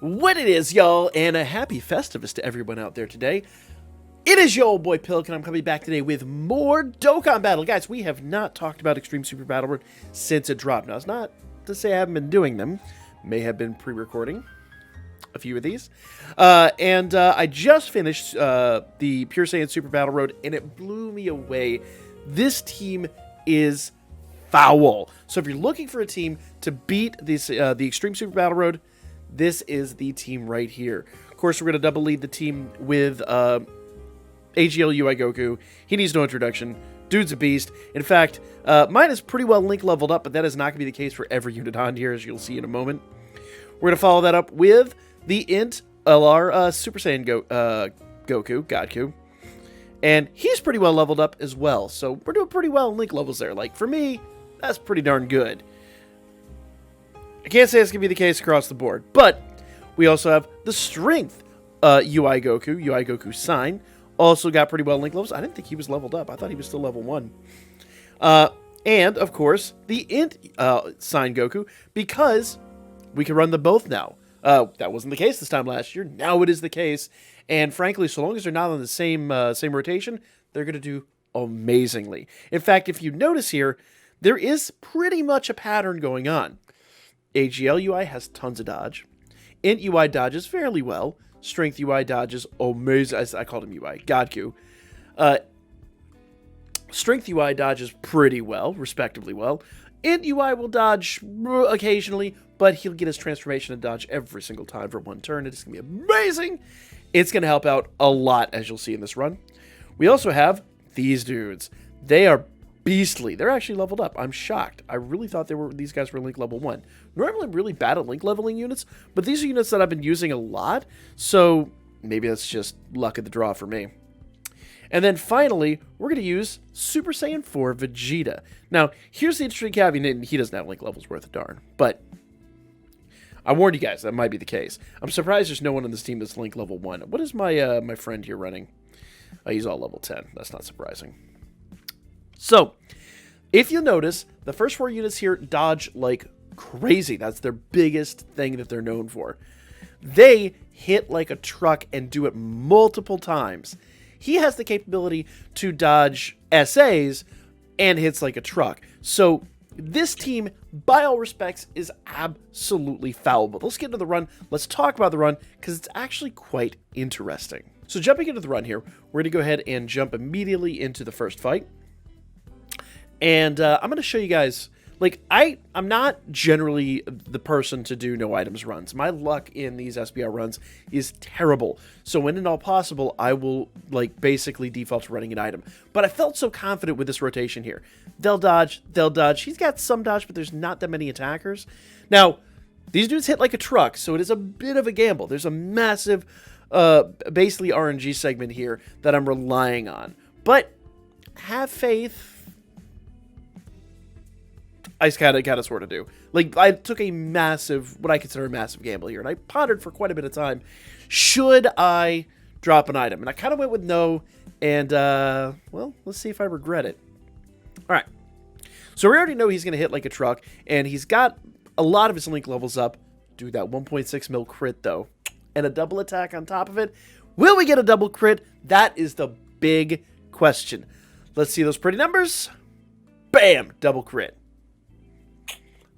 What it is, y'all, and a happy Festivus to everyone out there today. It is your old boy Pilk, and I'm coming back today with more Dokkan Battle. Guys, we have not talked about Extreme Super Battle Road since it dropped. Now, it's not to say I haven't been doing them. May have been pre-recording a few of these. I just finished the Pure Saiyan Super Battle Road, and it blew me away. This team is foul. So if you're looking for a team to beat this, the Extreme Super Battle Road, this is the team right here. Of course, we're going to double lead the team with AGL UI Goku. He needs no introduction. Dude's a beast. In fact, mine is pretty well link leveled up, but that is not going to be the case for every unit on here, as you'll see in a moment. We're going to follow that up with the Int LR Super Saiyan Goku, Godku. And he's pretty well leveled up as well. So we're doing pretty well in link levels there. Like, for me, that's pretty darn good. I can't say it's going to be the case across the board, but we also have the Strength UI Goku Sign. Also got pretty well linked levels. I didn't think he was leveled up. I thought he was still level 1. And, of course, the Int Sign Goku, because we can run them both now. That wasn't the case this time last year. Now it is the case. And, frankly, so long as they're not on the same rotation, they're going to do amazingly. In fact, if you notice here, there is pretty much a pattern going on. AGL UI has tons of dodge. Int UI dodges fairly well. Strength UI dodges amazing. I called him UI. Godku. Strength UI dodges pretty well, respectively well. Int UI will dodge occasionally, but he'll get his transformation and dodge every single time for one turn. It's going to be amazing. It's going to help out a lot, as you'll see in this run. We also have these dudes. They are beastly. They're actually leveled up. I'm shocked. I really thought these guys were link level 1. Normally I'm really bad at link leveling units, but these are units that I've been using a lot, so maybe that's just luck of the draw for me. And then finally, we're going to use Super Saiyan 4 Vegeta. Now, here's the interesting caveat, and he doesn't have link levels worth a darn, but I warned you guys, that might be the case. I'm surprised there's no one on this team that's link level 1. What is my my friend here running? He's all level 10. That's not surprising. So, if you'll notice, the first 4 units here dodge like crazy. That's their biggest thing that they're known for. They hit like a truck and do it multiple times. He has the capability to dodge SAs and hits like a truck. So, this team, by all respects, is absolutely fallible. Let's get into the run. Let's talk about the run, because it's actually quite interesting. So, jumping into the run here, we're going to go ahead and jump immediately into the first fight. And I'm going to show you guys, like, I'm not generally the person to do no items runs. My luck in these SBR runs is terrible. So when at all possible, I will, like, basically default to running an item. But I felt so confident with this rotation here. They'll dodge. He's got some dodge, but there's not that many attackers. Now, these dudes hit like a truck, so it is a bit of a gamble. There's a massive, basically RNG segment here that I'm relying on. But have faith. I just kind of sort of do. Like, I took a massive, what I consider a massive gamble here, and I pondered for quite a bit of time. Should I drop an item? And I kind of went with no, and, well, let's see if I regret it. All right. So we already know he's going to hit like a truck, and he's got a lot of his link levels up. Do that 1.6 mil crit, though, and a double attack on top of it. Will we get a double crit? That is the big question. Let's see those pretty numbers. Bam! Double crit.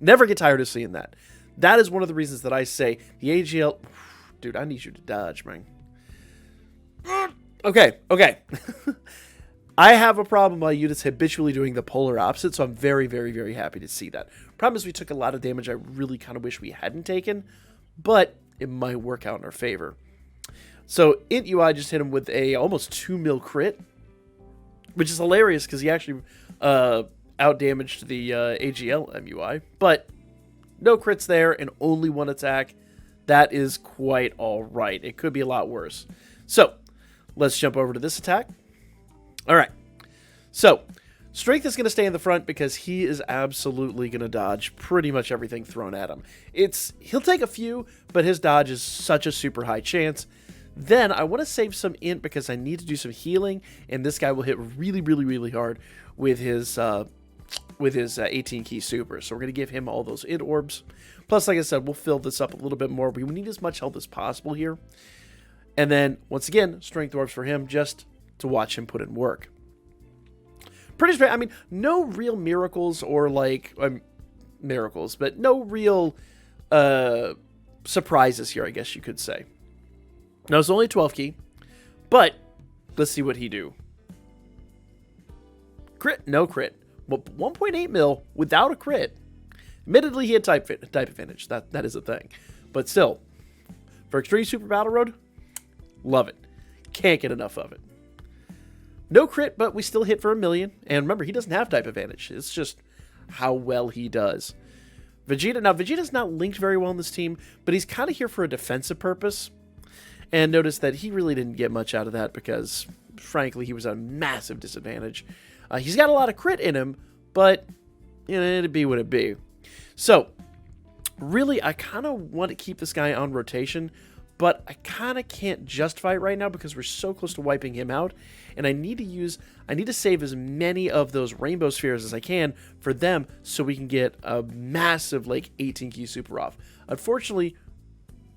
Never get tired of seeing that. That is one of the reasons that I say the AGL... Dude, I need you to dodge, man. Okay. I have a problem my units habitually doing the polar opposite, so I'm very, very, very happy to see that. Problem is we took a lot of damage I really kind of wish we hadn't taken, but it might work out in our favor. So, Int UI just hit him with a almost 2 mil crit, which is hilarious because he actually... out-damaged the AGL MUI, but no crits there and only one attack. That is quite all right. It could be a lot worse. So, let's jump over to this attack. All right. So, Strength is going to stay in the front because he is absolutely going to dodge pretty much everything thrown at him. He'll take a few, but his dodge is such a super high chance. Then, I want to save some Int because I need to do some healing, and this guy will hit really, really, really hard with his 18 key super. So we're going to give him all those Int orbs. Plus, like I said, we'll fill this up a little bit more. We need as much health as possible here. And then, once again, strength orbs for him just to watch him put in work. Pretty straight. I mean, no real miracles or, like, miracles, but no real surprises here, I guess you could say. Now, it's only 12 key, but let's see what he do. Crit? No crit. Well, 1.8 mil without a crit. Admittedly, he had type advantage. That is a thing. But still, for Extreme Super Battle Road, love it. Can't get enough of it. No crit, but we still hit for 1 million. And remember, he doesn't have type advantage. It's just how well he does. Vegeta. Now, Vegeta's not linked very well in this team, but he's kind of here for a defensive purpose. And notice that he really didn't get much out of that because, frankly, he was at a massive disadvantage. He's got a lot of crit in him, but, you know, it'd be what it be. So, really, I kind of want to keep this guy on rotation, but I kind of can't justify it right now because we're so close to wiping him out, and I need to save as many of those rainbow spheres as I can for them so we can get a massive, like, 18 key super off. Unfortunately,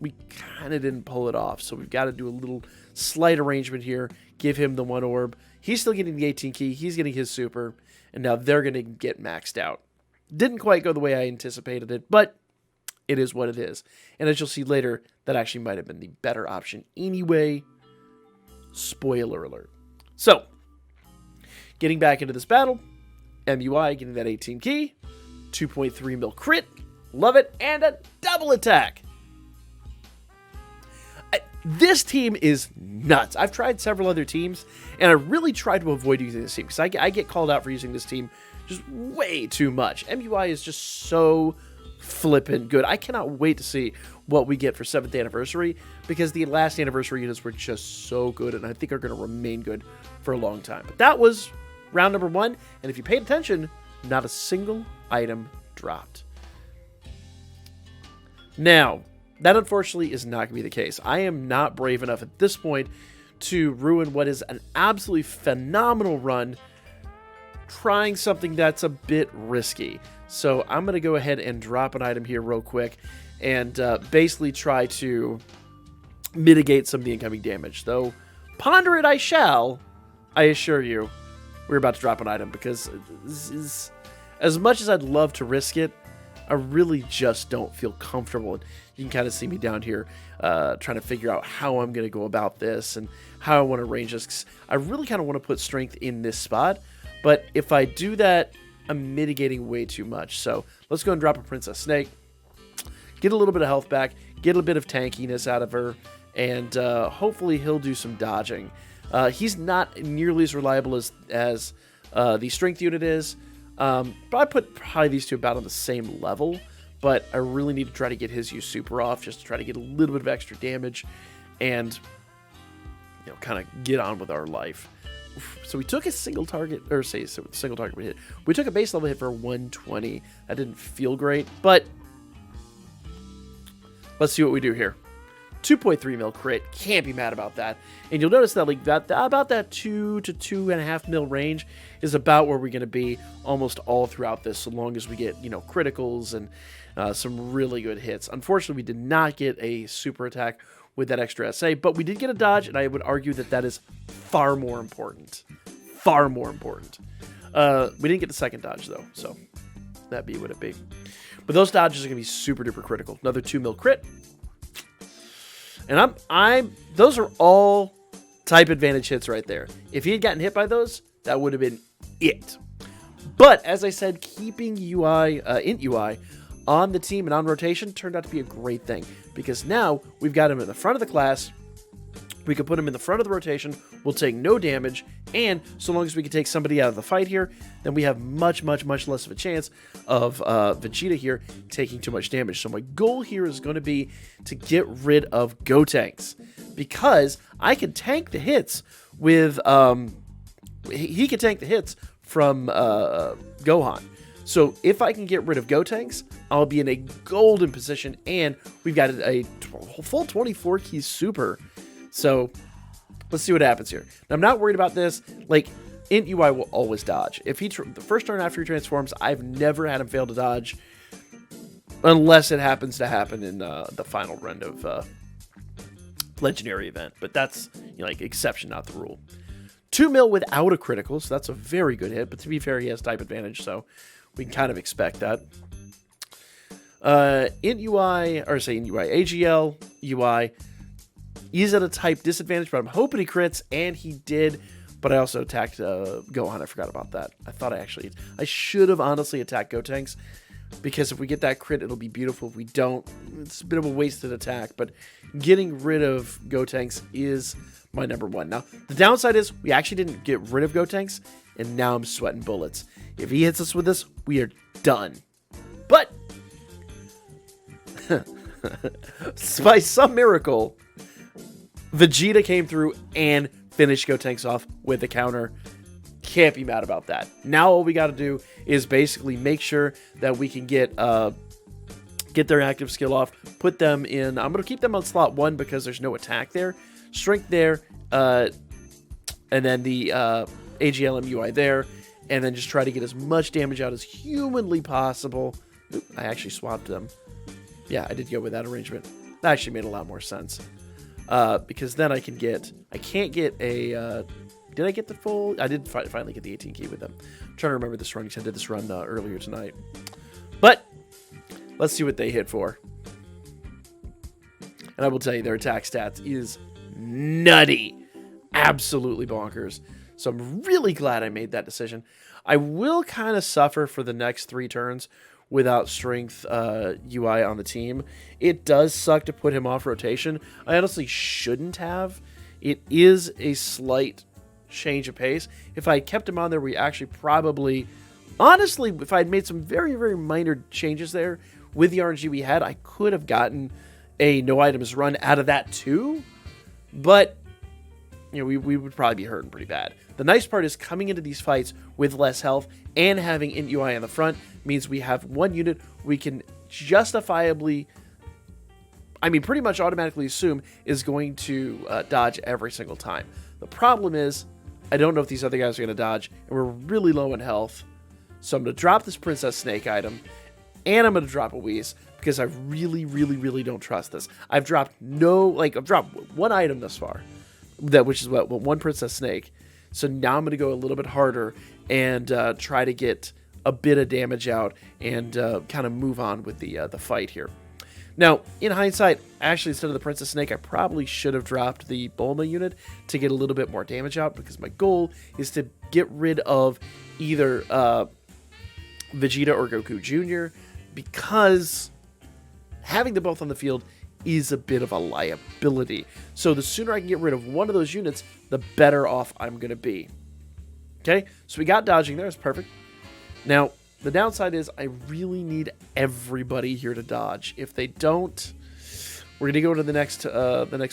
we kind of didn't pull it off, so we've got to do a little slight arrangement here, give him the 1 orb. He's still getting the 18 key, he's getting his super, and now they're going to get maxed out. Didn't quite go the way I anticipated it, but it is what it is. And as you'll see later, that actually might have been the better option anyway. Spoiler alert. So, getting back into this battle, MUI getting that 18 key, 2.3 mil crit, love it, and a double attack. This team is nuts. I've tried several other teams, and I really tried to avoid using this team because I get called out for using this team just way too much. MUI is just so flippin' good. I cannot wait to see what we get for 7th anniversary because the last anniversary units were just so good, and I think are going to remain good for a long time. But that was round number 1, and if you paid attention, not a single item dropped. Now, that unfortunately is not going to be the case. I am not brave enough at this point to ruin what is an absolutely phenomenal run trying something that's a bit risky. So I'm going to go ahead and drop an item here real quick and basically try to mitigate some of the incoming damage. Though, ponder it I shall, I assure you. We're about to drop an item because as much as I'd love to risk it, I really just don't feel comfortable. You can kind of see me down here trying to figure out how I'm going to go about this and how I want to arrange this. 'Cause I really kind of want to put strength in this spot. But if I do that, I'm mitigating way too much. So let's go and drop a Princess Snake. Get a little bit of health back. Get a bit of tankiness out of her. And hopefully he'll do some dodging. He's not nearly as reliable as the strength unit is. But I put probably these two about on the same level. But I really need to try to get his use super off just to try to get a little bit of extra damage. And, you know, kind of get on with our life. So we took a single target, or say single target hit. We took a base level hit for 120. That didn't feel great, but let's see what we do here. 2.3 mil crit, can't be mad about that. And you'll notice that like about that 2 to 2.5 mil range is about where we're going to be almost all throughout this, so long as we get, you know, criticals and some really good hits. Unfortunately, we did not get a super attack with that extra SA, but we did get a dodge, and I would argue that that is far more important. Far more important. We didn't get the second dodge, though, so that be what it be. But those dodges are going to be super duper critical. Another 2 mil crit. And those are all type advantage hits right there. If he had gotten hit by those, that would have been it. But, as I said, keeping Int UI on the team and on rotation turned out to be a great thing, because now we've got him in the front of the class. We can put him in the front of the rotation. We'll take no damage, and so long as we can take somebody out of the fight here, then we have much, much, much less of a chance of Vegeta here taking too much damage. So my goal here is going to be to get rid of Gotenks, because I can tank the hits with he can tank the hits from Gohan. So if I can get rid of Gotenks, I'll be in a golden position, and we've got a full 24 key super. So let's see what happens here. Now, I'm not worried about this. Like, Int UI will always dodge. If the first turn after he transforms, I've never had him fail to dodge. Unless it happens to happen in the final run of Legendary event. But that's, you know, like exception, not the rule. 2 mil without a critical, so that's a very good hit. But to be fair, he has type advantage, so we can kind of expect that. Int UI, or say Int UI, AGL UI, he's at a type disadvantage, but I'm hoping he crits, and he did. But I also attacked Gohan. I forgot about that. I should have honestly attacked Gotenks, because if we get that crit, it'll be beautiful. If we don't, it's a bit of a wasted attack. But getting rid of Gotenks is my number one. Now, the downside is we actually didn't get rid of Gotenks, and now I'm sweating bullets. If he hits us with this, we are done. But by some miracle, Vegeta came through and finished Gotenks off with a counter. Can't be mad about that. Now all we got to do is basically make sure that we can get their active skill off, put them in. I'm going to keep them on slot 1 because there's no attack there. Strength there, and then the AGL MUI there, and then just try to get as much damage out as humanly possible. Oop, I actually swapped them. Yeah, I did go with that arrangement. That actually made a lot more sense. Because then I can't get a, did I get the full? I did finally get the 18 key with them. I'm trying to remember this run because I did this run earlier tonight. But let's see what they hit for. And I will tell you, their attack stats is nutty. Absolutely bonkers. So I'm really glad I made that decision. I will kind of suffer for the next 3 turns without strength UI on the team. It does suck to put him off rotation. I honestly shouldn't have. It is a slight change of pace. If I kept him on there, we actually probably, honestly, if I had made some very, very minor changes there with the RNG we had, I could have gotten a no items run out of that too. But, you know, we would probably be hurting pretty bad. The nice part is coming into these fights with less health and having Int UI on the front means we have one unit we can justifiably, I mean, pretty much automatically assume is going to dodge every single time. The problem is, I don't know if these other guys are going to dodge, and we're really low in health. So I'm going to drop this Princess Snake item, and I'm going to drop a Whis, because I really, really, really don't trust this. I've dropped I've dropped one item thus far, which is one Princess Snake. So now I'm going to go a little bit harder and try to get a bit of damage out and kind of move on with the fight here. Now, in hindsight, actually, instead of the Princess Snake, I probably should have dropped the Bulma unit to get a little bit more damage out, because my goal is to get rid of either Vegeta or Goku Jr., because having them both on the field is a bit of a liability. So the sooner I can get rid of one of those units, the better off I'm going to be. Okay, so we got dodging there. It's perfect. Now, the downside is I really need everybody here to dodge. If they don't, we're going to go to the next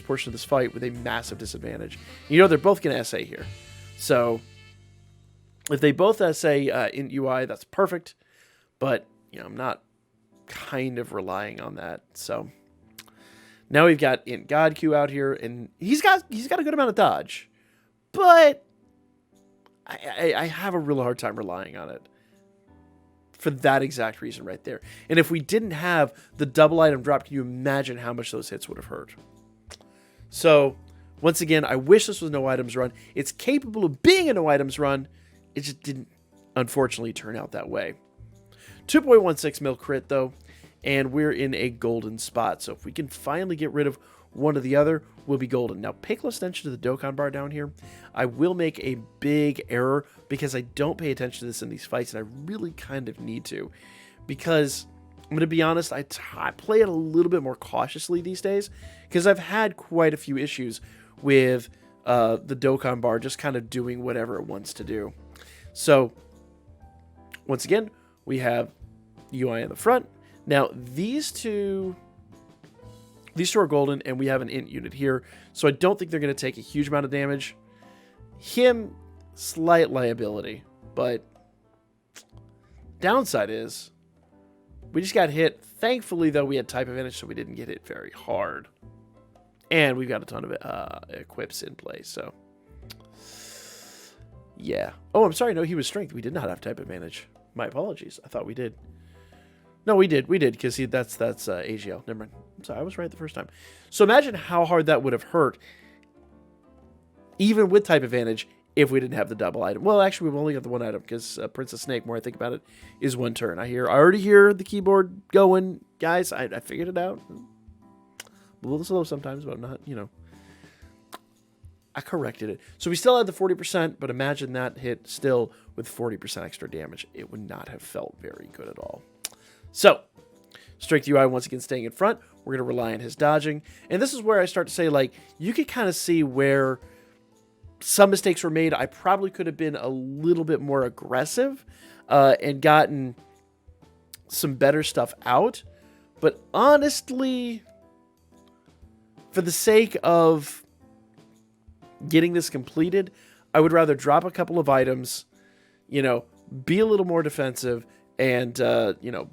portion of this fight with a massive disadvantage. You know, they're both going to SA here. So if they both SA in UI, that's perfect. But, you know, I'm not kind of relying on that. So now we've got Int God Q out here, and he's got a good amount of dodge. But I have a real hard time relying on it. For that exact reason right there. And if we didn't have the double item drop, can you imagine how much those hits would have hurt? So, once again, I wish this was no items run. It's capable of being a no items run. It just didn't, unfortunately, turn out that way. 2.16 mil crit, though. And we're in a golden spot. So, if we can finally get rid of one or the other, we'll be golden. Now, pay close attention to the Dokkan bar down here. I will make a big error because I don't pay attention to this in these fights, and I really kind of need to. Because, I'm going to be honest, I play it a little bit more cautiously these days, because I've had quite a few issues with the Dokkan bar just kind of doing whatever it wants to do. So, once again, we have UI in the front. Now, these two are golden, and we have an Int unit here, so I don't think they're going to take a huge amount of damage. Him, slight liability, but downside is we just got hit. Thankfully, though, we had type advantage, so we didn't get hit very hard. And we've got a ton of equips in play, so yeah. Oh, I'm sorry, no, he was strength. We did not have type advantage. My apologies. I thought we did. No, we did, because that's AGL. Never mind. I'm sorry, I was right the first time. So imagine how hard that would have hurt, even with type advantage, if we didn't have the double item. Well, actually, we've only got the one item, because Princess Snake, more I think about it, is 1 turn. I already hear the keyboard going. Guys, I figured it out. I'm a little slow sometimes, but I'm not, I corrected it. So we still had the 40%, but imagine that hit still with 40% extra damage. It would not have felt very good at all. So, Strength UI once again staying in front. We're going to rely on his dodging. And this is where I start to say, like, you could kind of see where some mistakes were made. I probably could have been a little bit more aggressive and gotten some better stuff out. But honestly, for the sake of getting this completed, I would rather drop a couple of items, be a little more defensive, and,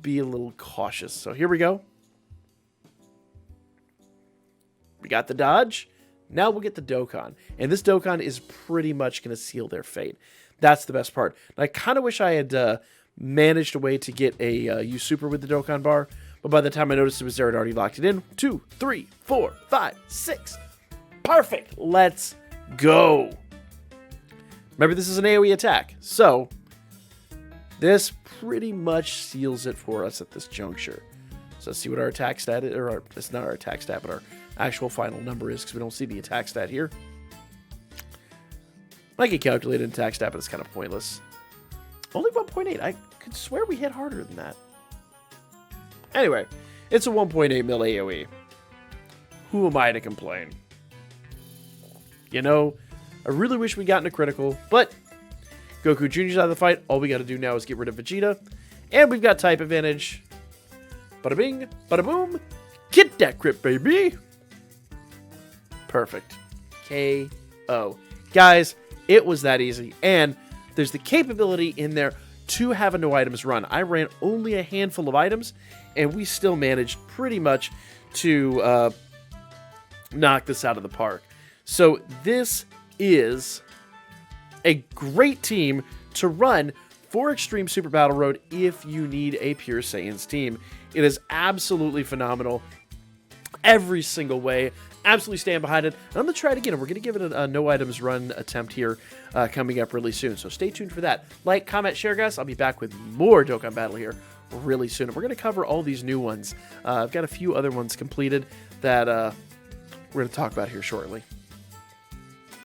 be a little cautious. So here we go. We got the dodge. Now we'll get the Dokkan. And this Dokkan is pretty much going to seal their fate. That's the best part. And I kind of wish I had managed a way to get a U Super with the Dokkan bar. But by the time I noticed it was there, I'd already locked it in. 2, 3, 4, 5, 6. Perfect. Let's go. Remember, this is an AoE attack. So this pretty much seals it for us at this juncture. So let's see what our attack stat is, or it's not our attack stat, but our actual final number is, because we don't see the attack stat here. I can calculate an attack stat, but it's kind of pointless. Only 1.8. I could swear we hit harder than that. Anyway, it's a 1.8 mil AoE. Who am I to complain? I really wish we'd gotten a critical, but Goku Jr.'s out of the fight. All we got to do now is get rid of Vegeta. And we've got type advantage. Bada bing, bada boom. Get that crit, baby. Perfect. KO. Guys, it was that easy. And there's the capability in there to have a no items run. I ran only a handful of items, and we still managed pretty much to knock this out of the park. So this is a great team to run for Extreme Super Battle Road if you need a Pure Saiyans team. It is absolutely phenomenal every single way. Absolutely stand behind it. And I'm going to try it again. We're going to give it a no items run attempt here coming up really soon. So stay tuned for that. Like, comment, share, guys. I'll be back with more Dokkan Battle here really soon. And we're going to cover all these new ones. I've got a few other ones completed that we're going to talk about here shortly.